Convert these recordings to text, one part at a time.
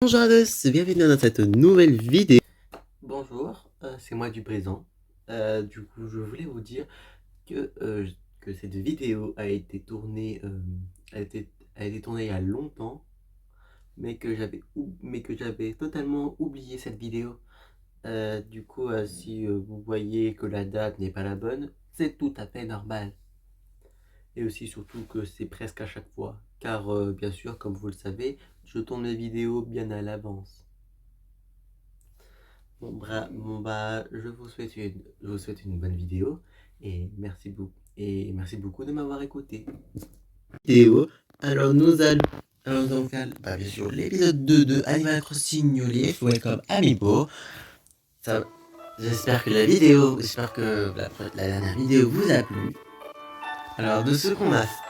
Bonjour à tous, bienvenue dans cette nouvelle vidéo. Bonjour, c'est moi du présent. Du coup, je voulais vous dire que cette vidéo a été tournée, a été tournée il y a longtemps, mais que j'avais totalement oublié cette vidéo. Si vous voyez que la date n'est pas la bonne, c'est tout à fait normal. Et aussi surtout que c'est presque à chaque fois, car bien sûr, comme vous le savez, je tourne mes vidéos bien à l'avance. Je vous souhaite une bonne vidéo et merci beaucoup de m'avoir écouté. Vidéo. Alors nous allons faire bien sûr l'épisode 2 de Animal Crossing New Leaf Welcome Amiibo. Ça, j'espère que la dernière vidéo vous a plu. Alors de ce qu'on a fait.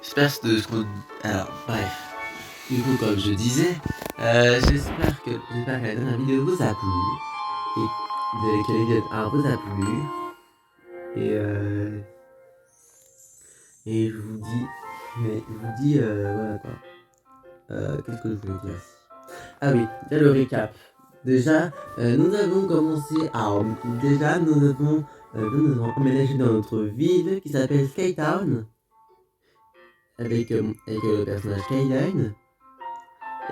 J'espère de ce qu'on. Alors bref. Du coup, comme je disais, j'espère que la dernière vidéo vous a plu. Que l'épisode 1 vous a plu. Et je vous dis, voilà quoi. Qu'est-ce que je voulais dire? Ah oui, là le récap. Déjà, nous avons commencé à. Déjà, nous avons emménagé dans notre ville qui s'appelle Skytown. Avec le personnage Skyline.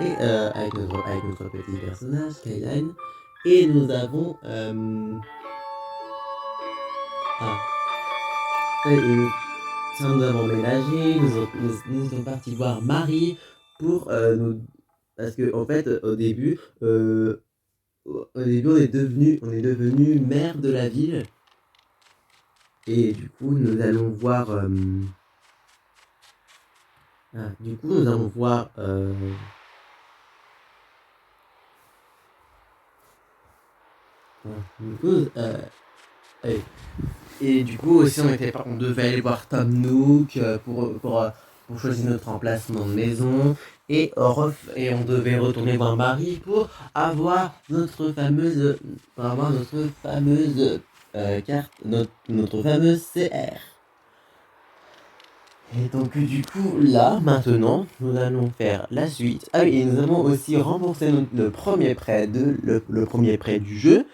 Et avec notre petit personnage Skyline. Et nous avons. Nous avons emménagé, nous sommes partis voir Marie pour nous. Parce que en fait, au début, on est devenu maire de la ville. Et du coup, nous allons voir. Du coup, nous allons voir. Et du coup aussi on devait aller voir Tom Nook pour choisir notre emplacement de maison et on devait retourner voir Marie pour avoir notre fameuse carte, notre fameuse CR. Et donc du coup là maintenant nous allons faire la suite. Ah oui, et nous allons aussi rembourser le premier prêt du jeu.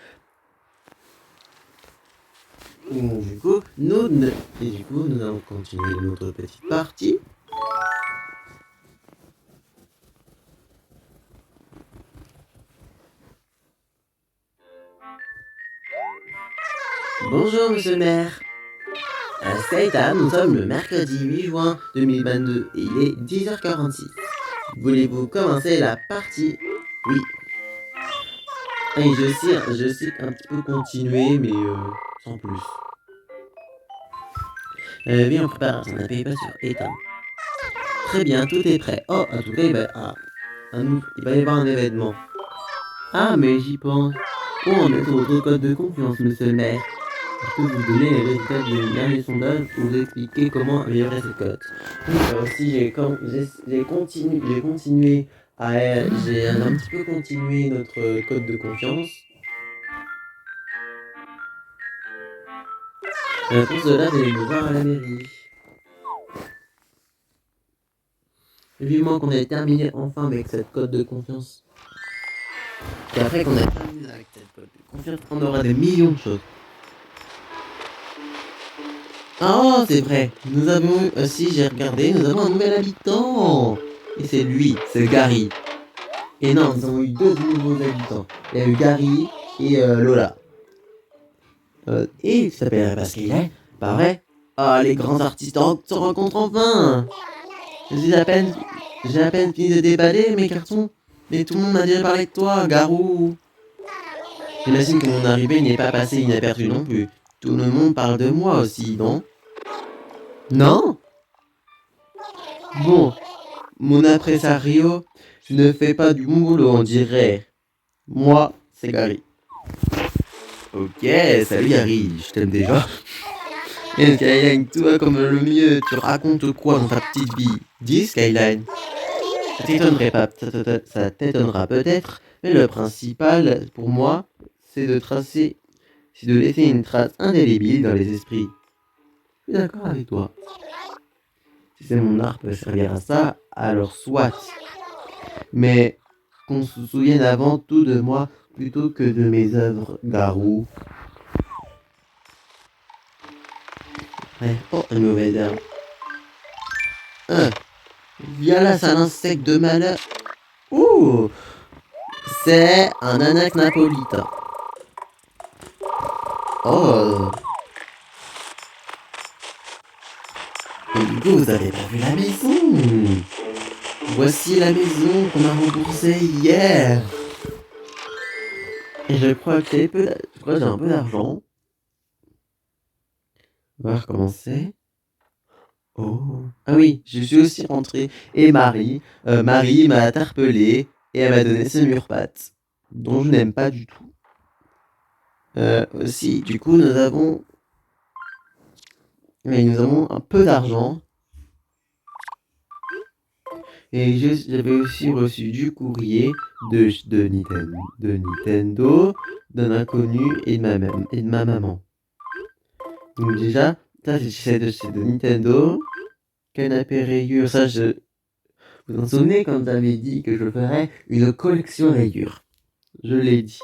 Du coup, nous allons continuer notre petite partie. Bonjour, monsieur le maire. À Skytown, nous sommes le mercredi 8 juin 2022 et il est 10h46. Voulez-vous commencer la partie? Oui. Et je sais un petit peu continuer, mais sans plus. Oui, on prépare un appel pas sur éteint. Très bien, tout est prêt. Oh, en tout cas, il va y avoir un événement. Ah, mais j'y pense. Où en est votre code de confiance, monsieur le maire? Je peux vous donner les résultats du dernier sondage pour vous expliquer comment améliorer cette cote. Aussi, j'ai un petit peu continué notre code de confiance. Pour cela, vous allez me voir à la mairie. Vivement qu'on ait terminé enfin avec cette code de confiance. Et après qu'on ait terminé avec cette code de confiance, on aura des millions de choses. Oh, c'est vrai. Nous avons aussi, j'ai regardé, nous avons un nouvel habitant. Et c'est lui, c'est Gary. Et non, nous avons eu deux nouveaux habitants. Il y a eu Gary et Lola. Et il s'appelle parce qu'il est, pas vrai? Ah, les grands artistes se rencontrent enfin. J'ai à peine fini de déballer mes cartons. Mais tout le monde m'a déjà parlé de toi, Garou. J'imagine que mon arrivée n'est pas passée inaperçue non plus. Tout le monde parle de moi aussi, non? Non? Bon, mon impresario, je ne fais pas du bon boulot, on dirait. Moi, c'est Gary. Ok, salut Gary, je t'aime déjà. Et Skyline, toi comme le mieux, tu racontes quoi dans ta petite vie? Dis Skyline. Ça t'étonnera peut-être, mais le principal pour moi, c'est de laisser une trace indélébile dans les esprits. Je suis d'accord avec toi. Si c'est mon art peut servir à ça, alors soit. Mais qu'on se souvienne avant tout de moi plutôt que de mes œuvres, Garou. Ouais. Oh, un mauvais herbe. Voilà, c'est un insecte de malheur. Ouh, c'est un anax napolitain. Oh. Et du coup, vous avez pas vu la maison. Voici la maison qu'on a remboursée hier. Et je crois que j'ai un peu d'argent. On va recommencer. Oh. Ah oui, je suis aussi rentré. Et Marie m'a interpellé et elle m'a donné ce mur-pattes, dont je n'aime pas du tout. Aussi, du coup, nous avons un peu d'argent. Et j'avais aussi reçu du courrier de Nintendo, d'un inconnu et de ma maman. Donc déjà, ça c'est de Nintendo. Canapé rayure, vous vous en souvenez quand j'avais dit que je ferais une collection rayures. Je l'ai dit.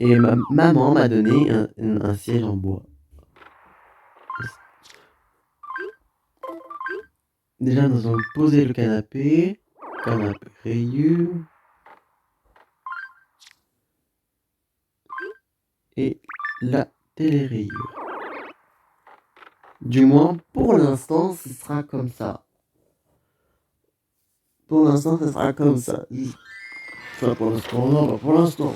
Et ma maman m'a donné un siège en bois. Déjà, nous allons poser le canapé rayure. Et la télé rayure. Du moins, pour l'instant, ce sera comme ça. Pour l'instant, ce sera comme ça. Enfin, pour l'instant, non, pas pour l'instant.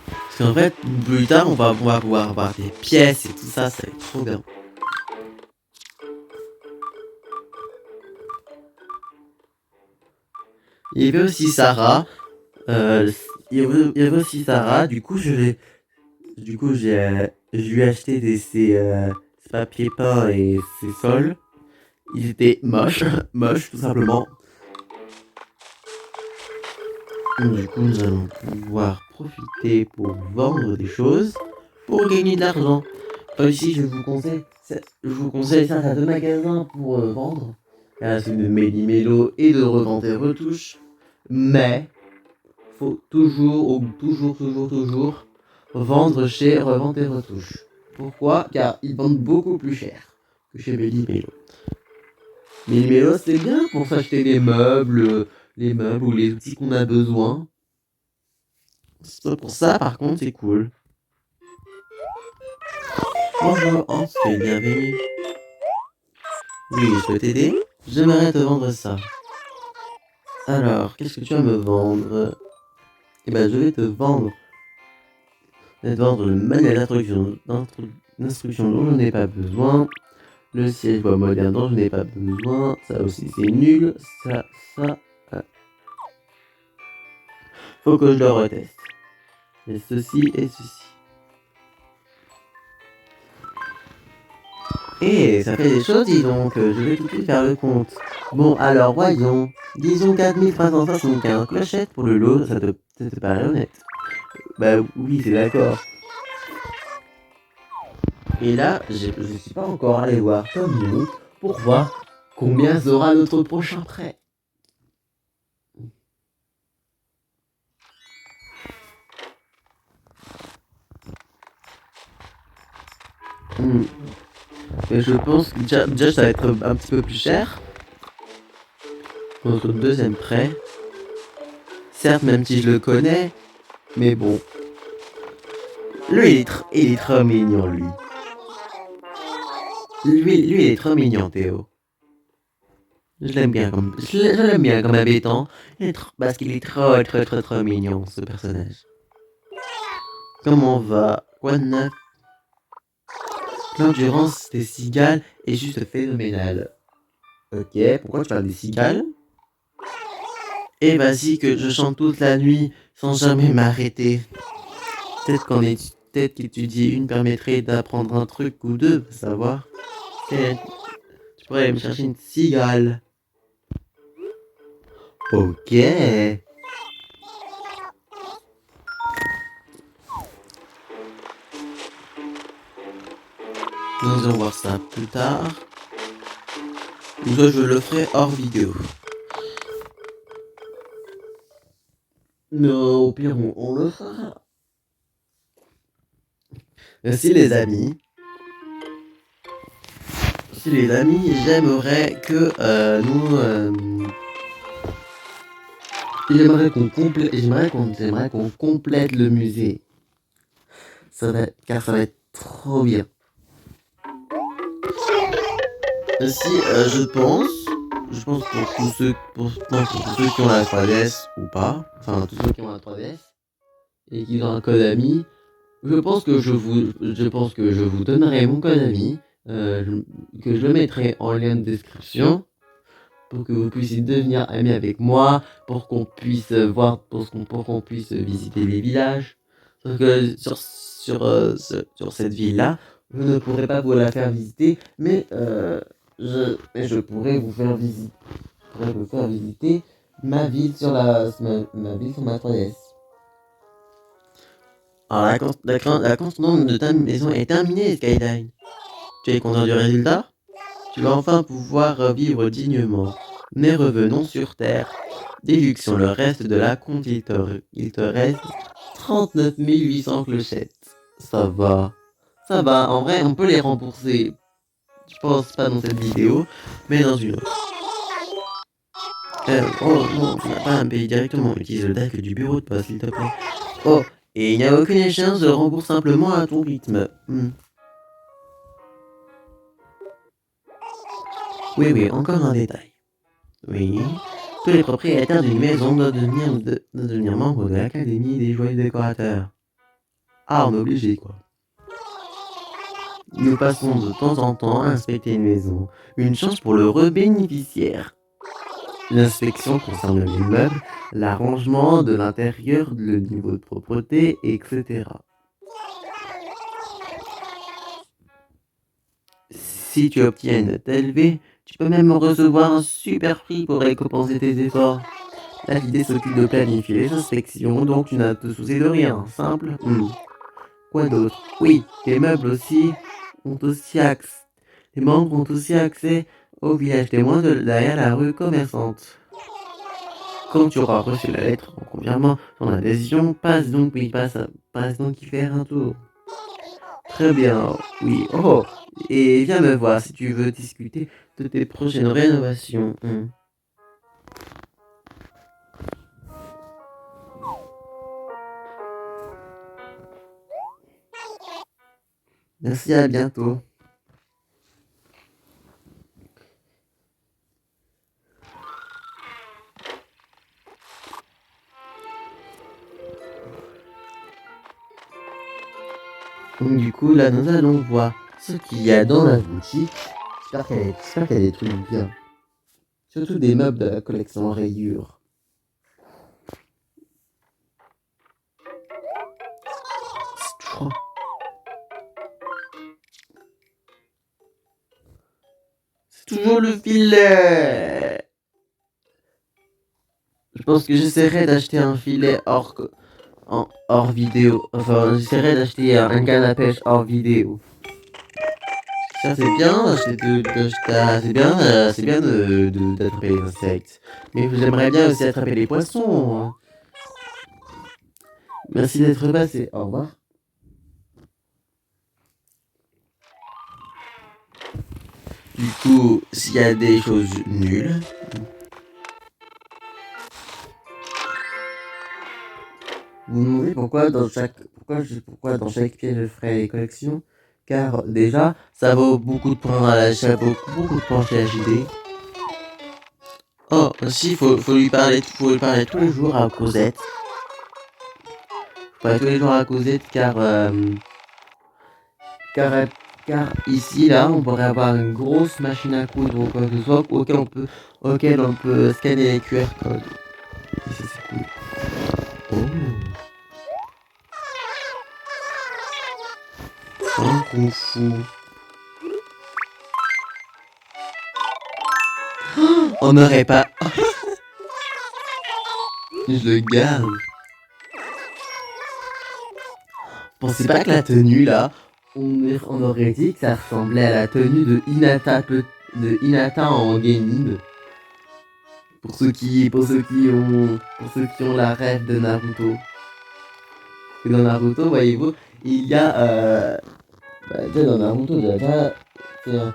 Parce qu'en fait, plus tard, on va pouvoir avoir des pièces et tout ça, ça va être trop bien. Il y avait aussi Sarah. Il y avait aussi Sarah. Du coup, je lui ai acheté ses papiers peints et ses sols. Ils étaient moches, moches tout simplement. Du coup, nous allons pouvoir profiter pour vendre des choses pour gagner de l'argent. Aussi, je vous conseille ça à deux magasins pour vendre. C'est de Méli-Mélo et de Revente et Retouches. Mais, faut toujours vendre chez Revente et Retouches. Pourquoi? Car ils vendent beaucoup plus cher que chez Méli-Mélo. Méli-Mélo, c'est bien pour s'acheter les meubles ou les outils qu'on a besoin. Pour ça, par contre, c'est cool. Bonjour, ensuite, bienvenue. Oui, je peux t'aider? J'aimerais te vendre ça. Alors, qu'est-ce que tu vas me vendre? Eh ben, je vais te vendre le manuel d'instruction dont je n'ai pas besoin. Le siège bois moderne dont je n'ai pas besoin. Ça aussi, c'est nul. Ça. Faut que je le reteste. Et ceci et ceci. Et ça fait des choses, dis donc. Je vais tout de suite faire le compte. Bon, alors, voyons. Disons 4375 clochettes pour le lot. Ça te paraît honnête? Bah oui, c'est d'accord. Et là, je ne suis pas encore allé voir Tom Nook pour voir combien sera notre prochain prêt. Mais je pense que déjà ça va être un petit peu plus cher. Notre deuxième prêt. Certes, même si je le connais, mais bon. Lui, il est trop mignon, lui. Lui, il est trop mignon, Théo. Je l'aime bien comme habitant. Parce qu'il est trop mignon, ce personnage. Comment va? Quoi de neuf? L'endurance des cigales est juste phénoménale. Ok, pourquoi tu parles des cigales? Eh vas-y que je chante toute la nuit sans jamais m'arrêter. Peut-être qu'étudier une permettrait d'apprendre un truc ou deux, pour savoir. Tu pourrais me chercher une cigale. Ok. Nous allons voir ça plus tard. Ou soit je le ferai hors vidéo. Mais au pire, on le fera. Merci les amis. Si les amis, j'aimerais que j'aimerais qu'on complète le musée. Car ça va être trop bien. Ainsi, je pense pour tous ceux qui ont la 3DS ou pas, enfin tous ceux qui ont la 3DS et qui ont un code ami, je pense que je vous donnerai mon code ami, que je le mettrai en lien de description pour que vous puissiez devenir ami avec moi, pour qu'on puisse pour qu'on puisse visiter les villages. Sauf que sur cette ville-là, je ne pourrais pas vous la faire visiter, mais je pourrais vous faire visiter ma ville sur ma ville sur ma 3DS. Alors la construction de ta maison est terminée, Skyline. Tu es content du résultat? Tu vas enfin pouvoir vivre dignement. Mais revenons sur Terre. Déduction le reste de la compte, il te reste 39 800 clochettes. Ça va. Ça va, en vrai, on peut les rembourser. Je pense pas dans cette vidéo, mais dans une autre. Oh non, tu n'as pas à me payer directement. Utilise le DAC du bureau de poste, s'il te plaît. Oh, et il n'y a aucune échéance, je rembourse simplement à ton rythme. Oui, encore un détail. Oui. Tous les propriétaires d'une maison doivent devenir membres de l'Académie des joyeux décorateurs. Ah, on est obligé, quoi. Nous passons de temps en temps à inspecter une maison. Une chance pour l'heureux bénéficiaire. L'inspection concerne l'immeuble, l'arrangement de l'intérieur, le niveau de propreté, etc. Si tu obtiens une note élevée, tu peux même recevoir un super prix pour récompenser tes efforts. La l'idée s'occupe de planifier les inspections, donc tu n'as à te soucier de rien. Simple. Quoi d'autre? Oui, les meubles aussi ont aussi accès. Les membres ont aussi accès au village témoin derrière la rue commerçante. Quand tu auras reçu la lettre en confirmant ton adhésion, passe donc y faire un tour. Très bien, oui. Oh, et viens me voir si tu veux discuter de tes prochaines rénovations. Merci, à bientôt. Donc du coup, là, nous allons voir ce qu'il y a dans la boutique. J'espère qu'il y a des trucs bien. Surtout des meubles de la collection rayures. C'est toujours le filet. Je pense que j'essaierai d'acheter un filet hors vidéo. Enfin, j'essaierai d'acheter un canne à pêche hors vidéo. Ça c'est bien c'est bien d'attraper les insectes. Mais j'aimerais bien aussi attraper les poissons. Merci d'être passé. Au revoir. Du coup, s'il y a des choses nulles, vous me demandez pourquoi dans chaque pièce je ferai les collections. Car déjà, ça vaut beaucoup de points à l'achat, beaucoup de points chez HD. Oh, aussi, faut lui parler tous les jours à Cosette. Faut parler tous les jours à Cosette car ici, là, on pourrait avoir une grosse machine à coudre ou quoi que ce soit auquel on peut scanner les QR codes. Et ça, c'est cool. Oh. Un kung fu. On n'aurait pas... Je le garde. Pensez pas que la tenue là, on aurait dit que ça ressemblait à la tenue de Hinata en Genin. Pour ceux qui ont la rêve de Naruto. Et dans Naruto, voyez-vous, il y a déjà dans Naruto, déjà dans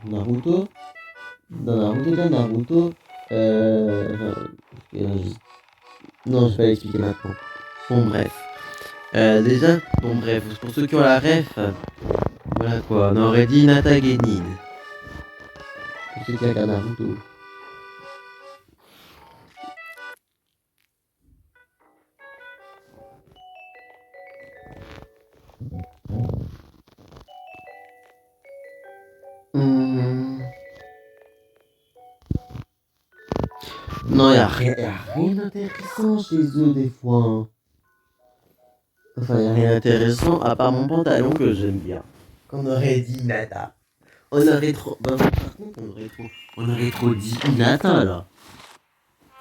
Naruto, non, je vais l'expliquer maintenant. Bon, bref. Bref, pour ceux qui ont la ref, voilà quoi, on aurait dit Hinata Genin. Pour ceux qui regardent Naruto. Non, y a rien d'intéressant chez eux des fois. Hein. Enfin, y a rien d'intéressant à part mon pantalon que j'aime bien. Qu'on aurait dit Nata. On aurait trop. Bah, par contre, on aurait trop dit Hinata là.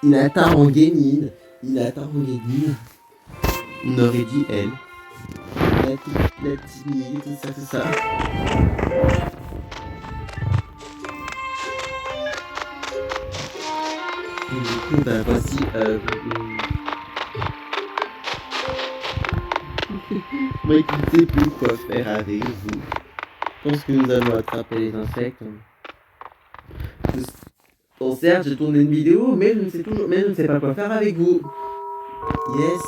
Hinata en Genin. On aurait dit elle. La timide, tout ça. Et du coup, bah voici. Moi qui ne sais plus quoi faire avec vous. Je pense que nous allons attraper les insectes. Bon, certes, j'ai tourné une vidéo, mais je ne sais pas quoi faire avec vous. Yes.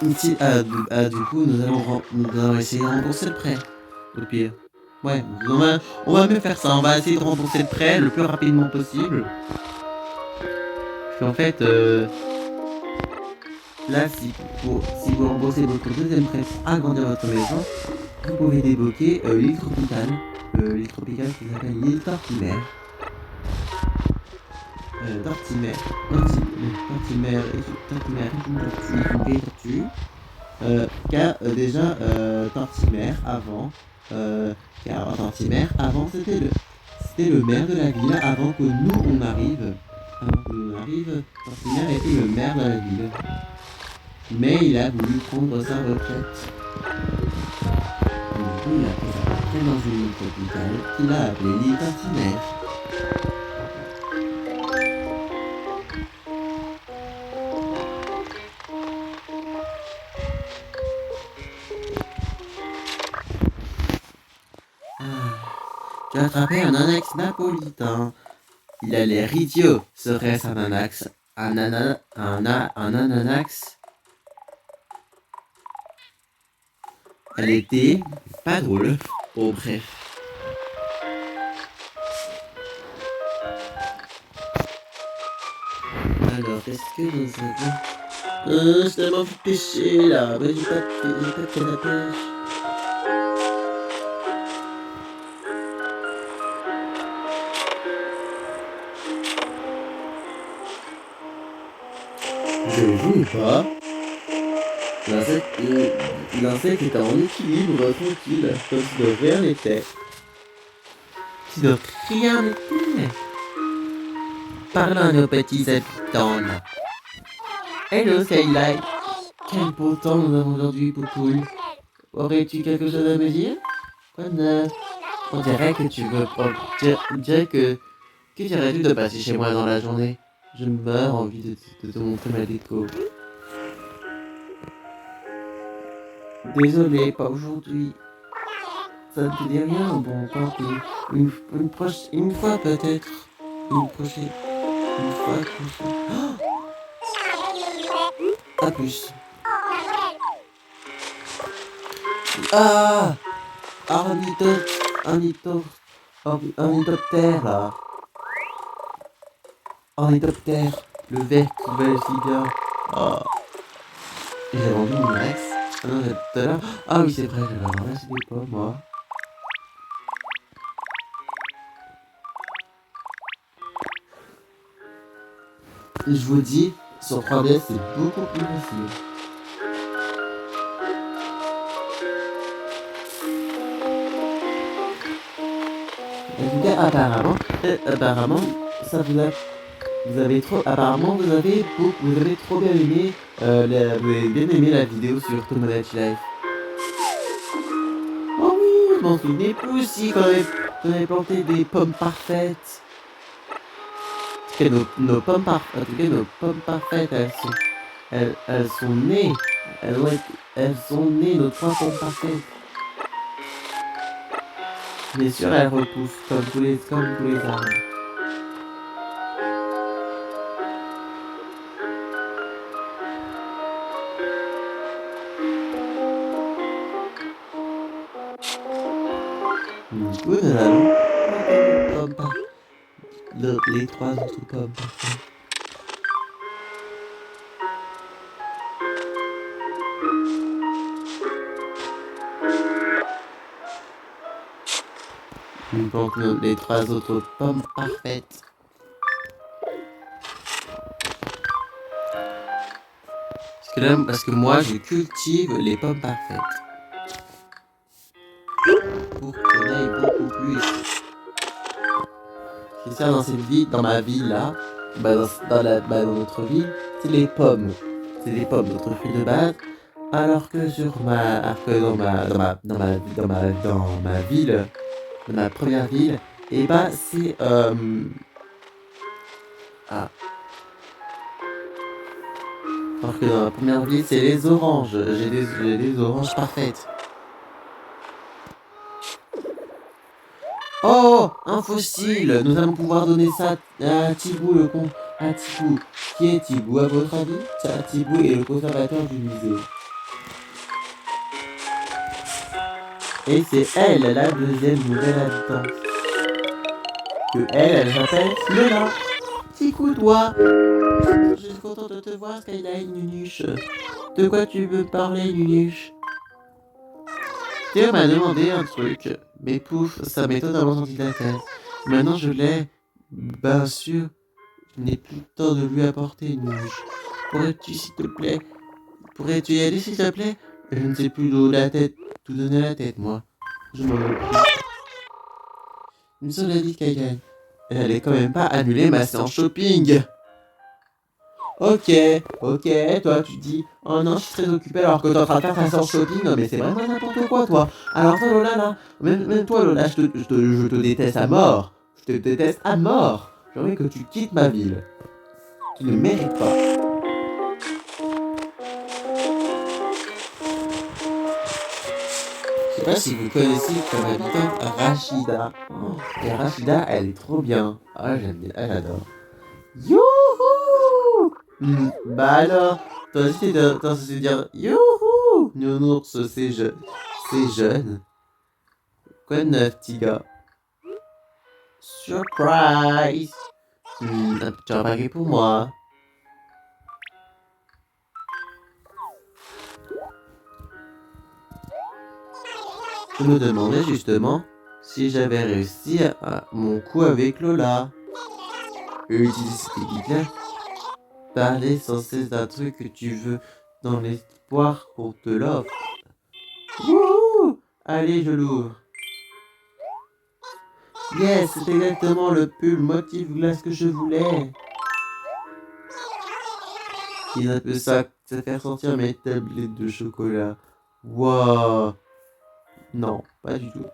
Ici, du coup, nous allons essayer de rembourser le prêt. Au pire. Ouais, on va même faire ça. On va essayer de rembourser le prêt le plus rapidement possible. Parce qu'en fait, là, si vous remboursez votre deuxième prêt pour agrandir votre maison, vous pouvez débloquer l'île tropicale. L'île tropicale qui s'appelle l'île Tortimère. Tortimère est une vieille tortue. Car déjà Tortimère avant c'était le maire de la ville avant que nous on arrive. Tortimère était le maire de la ville. Mais il a voulu prendre sa retraite. Et du coup il a pris sa retraite dans une île tropicale qu'il a appelée l'île Tortimère. Tu as attrapé un anax napolitain. Il a l'air idiot. Serait-ce un anax un ananax? Elle était pas drôle. Oh bref. Alors, est-ce que nous avons... c'est tellement fait pêcher là. Bah, j'ai pas de canne à pêche. Je joue pas. L'insecte est en équilibre, tranquille, comme si de rien n'était. Si de rien n'était. Parlons à nos petits habitants là. Hello Skylight. Quel beau temps nous avons aujourd'hui, Poupoule. Aurais-tu quelque chose à me dire? Quoi de neuf? On dirait que tu veux... On dirait que dirais-tu de passer chez moi dans la journée? Je meurs envie de te montrer ma déco. Désolé, pas aujourd'hui. Ça ne te dit rien? Bon, tant pis. Une fois peut-être. Une prochaine. Une fois prochaine. Oh, à plus. Ah! Ornithoptère là. Ornithoptère. Le vert qui vole si bien. Oh. J'ai vendu mon ex. Ah non, tout à l'heure. Ah oui, c'est vrai, j'avais ramassé des pommes, moi. Et je vous dis, sur 3DS, c'est beaucoup plus facile. En tout cas, apparemment, ça vous avez trop, apparemment, vous avez trop bien aimé, vous avez bien aimé la vidéo sur Tomodachi Life. Oh oui, je m'en souvenais plus aussi quand on avait planté des pommes parfaites. En tout cas, en tout cas, nos pommes parfaites, elles sont nées. Elles sont nées, nos 3 pommes parfaites. Bien sûr, elles repoussent comme tous les arbres. Du coup, nous allons planter nos pommes parfaites. Les 3 autres pommes parfaites. Nous plantons les 3 autres pommes parfaites. Parce que moi, je cultive les pommes parfaites. Pour qu'on aille beaucoup plus. Ce qui sert dans cette ville, dans ma ville là, dans notre ville, c'est les pommes. C'est les pommes, notre fruit de base. Alors que dans ma ville, dans ma première ville, et bah c'est ah. Alors que dans ma première ville, c'est les oranges. J'ai des oranges parfaites. Oh, un fossile. Nous allons pouvoir donner ça à Thibou à Thibou. Qui est Thibou à votre avis? Thibou est le conservateur du musée. Et c'est elle, la deuxième nouvelle habitante. Elle s'appelle Lola. Coucou toi. Je suis contente de te voir, Skyline, Nunuche. De quoi tu veux parler, Nunuche? Théo m'a demandé un truc, mais pouf, ça m'est totalement sorti de la tête. Maintenant je l'ai, bien sûr, je n'ai plus le temps de lui apporter, Nunuche. Pourrais-tu, s'il te plaît, pourrais-tu y aller, s'il te plaît? Je ne sais plus d'où donner la tête, moi. Je m'en occupe. Une seule a dit Skyline. Elle allait quand même pas annuler ma séance shopping. Ok, toi tu dis, oh non, je suis très occupé alors que t'es en train de faire ta séance shopping, non mais c'est vraiment n'importe quoi toi. Alors toi Lola là, même toi Lola, je te déteste à mort. Je te déteste à mort. J'ai envie que tu quittes ma ville. Tu ne mérites pas. Je sais pas si vous connaissez comme habitante Rachida. Oh, et Rachida, elle est trop bien. Ah j'aime bien, j'adore. Youhou! Bah alors, toi aussi t'es censé dire youhou! Nounours, c'est jeune. Quoi de neuf, petit gars? Surprise! Tu as remarqué pour moi. Je me demandais justement si j'avais réussi à mon coup avec Lola. Utiliser cette technique-là, parler sans cesse d'un truc que tu veux dans l'espoir qu'on te l'offre. Wouhou! Allez, je l'ouvre. Yes, c'est exactement le pull motif glace que je voulais. Il a un peu ça faire sentir mes tablettes de chocolat. Waouh! Non, pas du tout.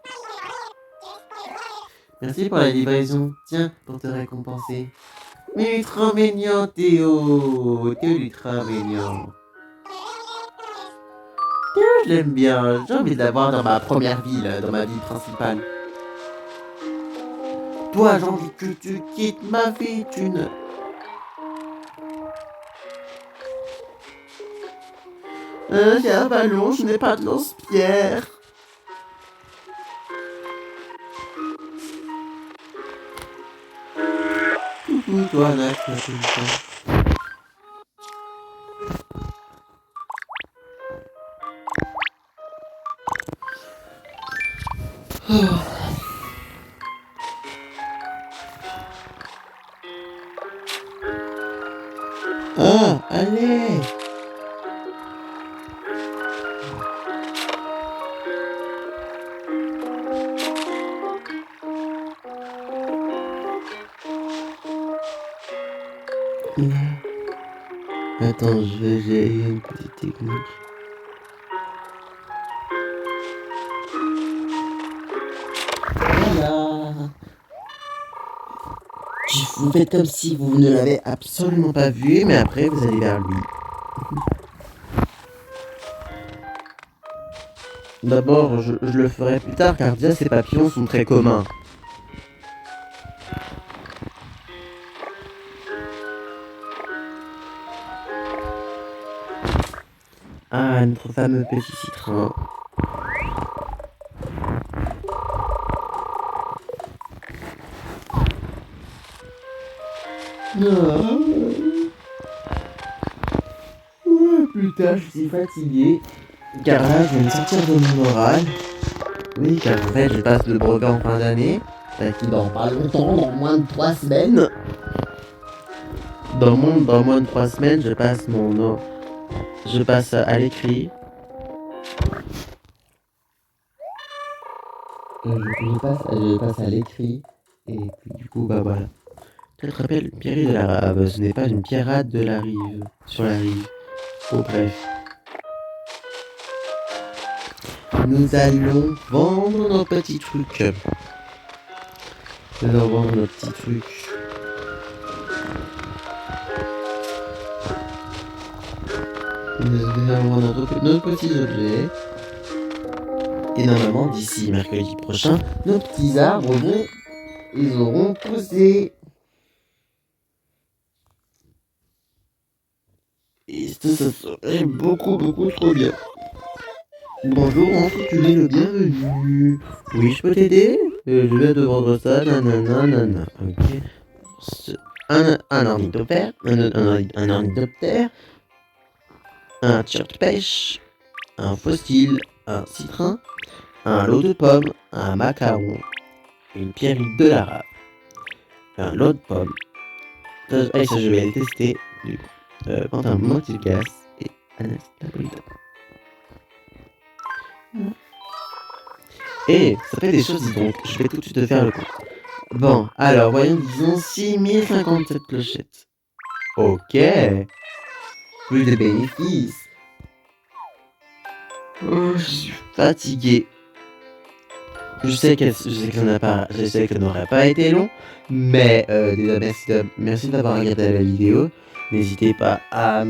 Merci pour la livraison. Tiens, pour te récompenser. Mais il est trop mignon, Théo. Théo, il est trop mignon. Théo, je l'aime bien. J'ai envie de l'avoir dans ma première ville, dans ma ville principale. Toi, j'ai envie que tu quittes ma vie, tu ne... J'ai un ballon, je n'ai pas de lance-pierre. Coucou, toi, là, tu as tout le temps. Ah, allez! Attends, j'ai une petite technique. Voilà. Vous faites comme si vous ne l'avez absolument pas vu, mais après vous allez vers lui. D'abord, je le ferai plus tard car déjà ces papillons sont très communs. Ah, notre fameux petit citron. Plus tard, je suis fatigué. Car là, je vais me sortir de mon oral. Oui, car en fait, je passe le brevet en fin d'année. Qui dans pas longtemps, dans moins de 3 semaines. Dans moins de 3 semaines, je passe je passe à l'écrit. Je passe à l'écrit. Et puis du coup, bah voilà. Tu te rappelles, une pierrade de la rave, ce n'est pas une pierrade de la rive, sur la rive. Oh bref. Nous allons vendre nos petits trucs. Nous allons vendre nos petits trucs. Nous allons vendre nos petits objets. Et normalement, d'ici mercredi prochain, nos petits arbres ils auront poussé. Et ça serait beaucoup trop bien. Bonjour, entre, tu es le bienvenu. Oui, je peux t'aider? Je vais te vendre ça, nanana. Ok. Un ornithoptère, un ornithoptère, un tire-pêche, un fossile, un citrin, un lot de pommes, un macaron, une pierrite de la rave, un lot de pommes. Ça, je vais les tester. Du coup, Pantin Motigas et Anas Napolitain. Et ça fait des choses, donc je vais tout de suite te faire le compte. Bon, alors voyons, disons 6057 clochettes. Ok. Plus de bénéfices. Oh, je suis fatigué. Je sais que ça n'aurait pas été long, mais déjà merci d'avoir regardé la vidéo. N'hésitez pas à...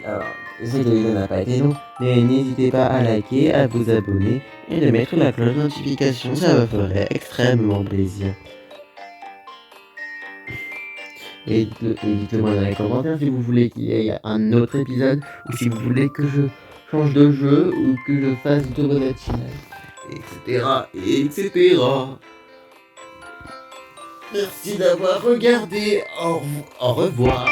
Alors, je sais que la vidéo n'a pas été long, mais n'hésitez pas à liker, à vous abonner et de mettre la cloche de notification, ça me ferait extrêmement plaisir. Et dites-le moi dans les commentaires si vous voulez qu'il y ait un autre épisode, ou si vous voulez que je change de jeu, ou que je fasse de bonnes etc. Merci d'avoir regardé. Au revoir.